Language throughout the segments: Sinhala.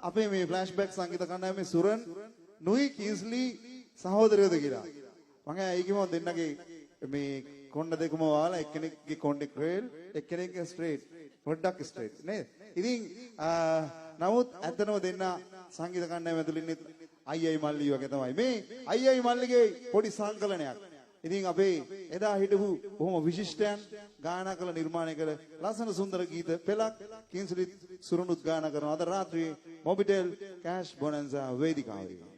අපේ මේ ෆ්ලෑෂ්බැක් සංගීත කණ්ඩායමේ සුරන් නුයි කිස්ලි සහෝදරයෝද කියලා. මම ඒකම දෙන්නගේ මේ කොණ්ඩ දෙකම වාලා එක්කෙනෙක්ගේ කොණ්ඩේ ක්‍රේල් එක්කෙනෙක්ගේ ස්ට්‍රේට් පොඩ්ඩක් ස්ට්‍රේට් නේද? ඉතින් නමුත් ඇත්තනම දෙන්න සංගීත කණ්ඩායම ඇතුළේ ඉන්නේ අයියයි මල්ලි වගේ තමයි. මේ අයියයි මල්ලිගේ පොඩි සංකලනයක්. ඉතින් අපේ එදා හිටපු බොහොම විශිෂ්ටයන් ගායනා කළ නිර්මාණය කළ ලස්සන සුන්දර ගීත පෙළක් කිංස්ලි සුරනුත් ගායනා කරනවා. අද රාත්‍රියේ මොබිටෙල් කෑෂ් බොනන්සා වේදිකාවේ.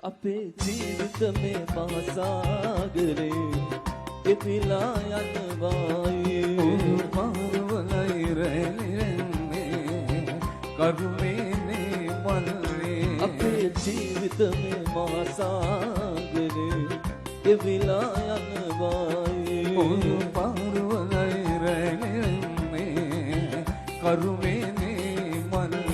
අපේ ජීවිත මේ මහසාගරේ එපිලා යනවායි මාරුවලයි රැලෙන්නේ කරුමේනේ මල්ලේ අපේ ජීවිත මේ මහසාගරේ එපිලා යනවායි මාරුවලයි රැලෙන්නේ කරුමේනේ මල්ලේ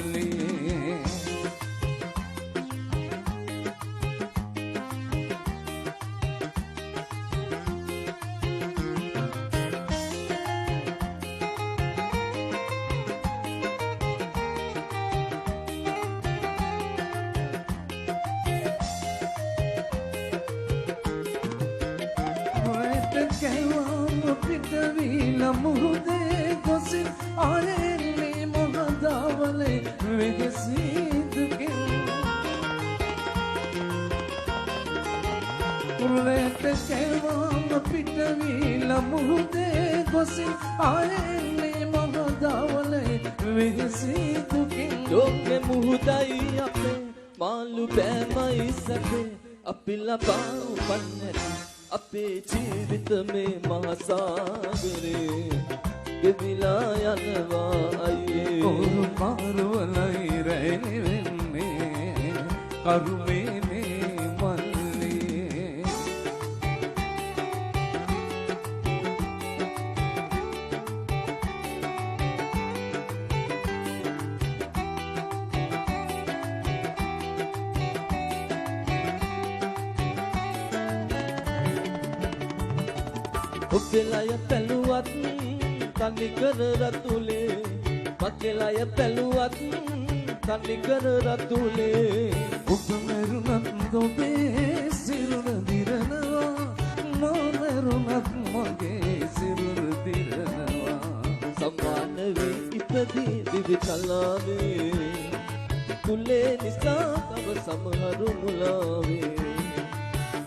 මුහුදේ ගොසින් ආරෙන්නේ මොහදාවලේ වෙහසිදුකින් උරලට කැවම පිටවිල මුහුදේ ගොසින් ආරෙන්නේ මොහදාවලේ වෙහසිදුකින් ලෝකෙ මුහුදයි අපේ මාළු පෑමයි සැපේ අපි ලබා උපන්නේ අපේ ජීවිත මේ මහසාගරේ ගෙවිලා යනවා අයියේ මාරුවලයි රැලෙන්නේ කරුමේනේ මල්ලේ ඔබලය පැලුවත් තනිකර රතුලේ මකලය පැලුවත් තනිකර රතුලේ ඔබ මරුණත් ඔබේ සිරුර දිරනවා මා මරුණත් මගේ සිරුර දිරනවා සම්මාන වී ඉපදී දිවි කලාවේ කුලේ නිසා තව සමහරු මුලාවේ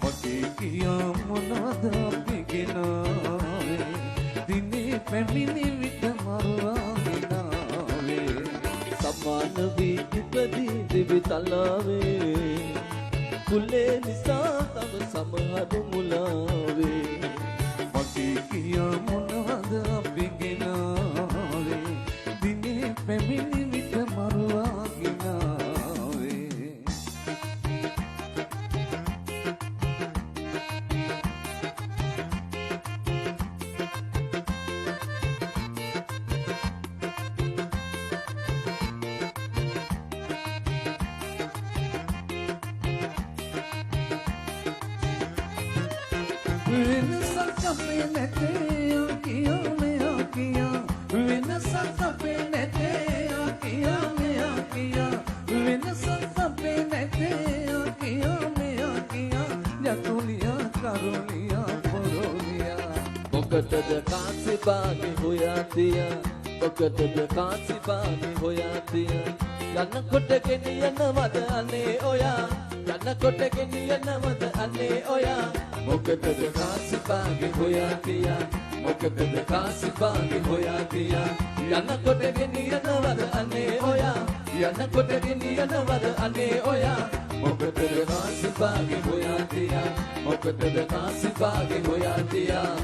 මගේ කියා මොනවද අපි ගෙනාවේ දිනේ පැමිණි විට මරුවාගෙනාවේ සම්මාන වී ඉපදී දිවි තලාවේ කුලේ නිසා තව සමහරු මුලාවේ මගේ කියා මොනවද අපි ගෙනාවේ දිනේ පැමිණි විට මරුවාගෙනාවේ වෙනසක් අපේ නැතේ කියා මෙයා කියා වෙනසක් අපේ නැතේ කියා මෙයා කියා වෙනසක් අපේ නැතේ කියා මෙයා කියා යතුලියා කරුලියා පොරොලියා මොකටද කාසි බාගේ හොයා තියා මොකටද කාසි බාගේ හොයා තියා යනකොට ගෙනියනවද අනේ ඔයා යනකොට ගෙනියනවද අනේ ඔයා මොකටද කාසි බාගේ හොයා තියා මොකටද කාසි බාගේ හොයා තියා යනකොට ගෙනියනවද අනේ ඔයා යනකොට ගෙනියනවද අනේ ඔයා මොකටද කාසි බාගේ හොයා තියා මොකටද කාසි බාගේ හොයා තියා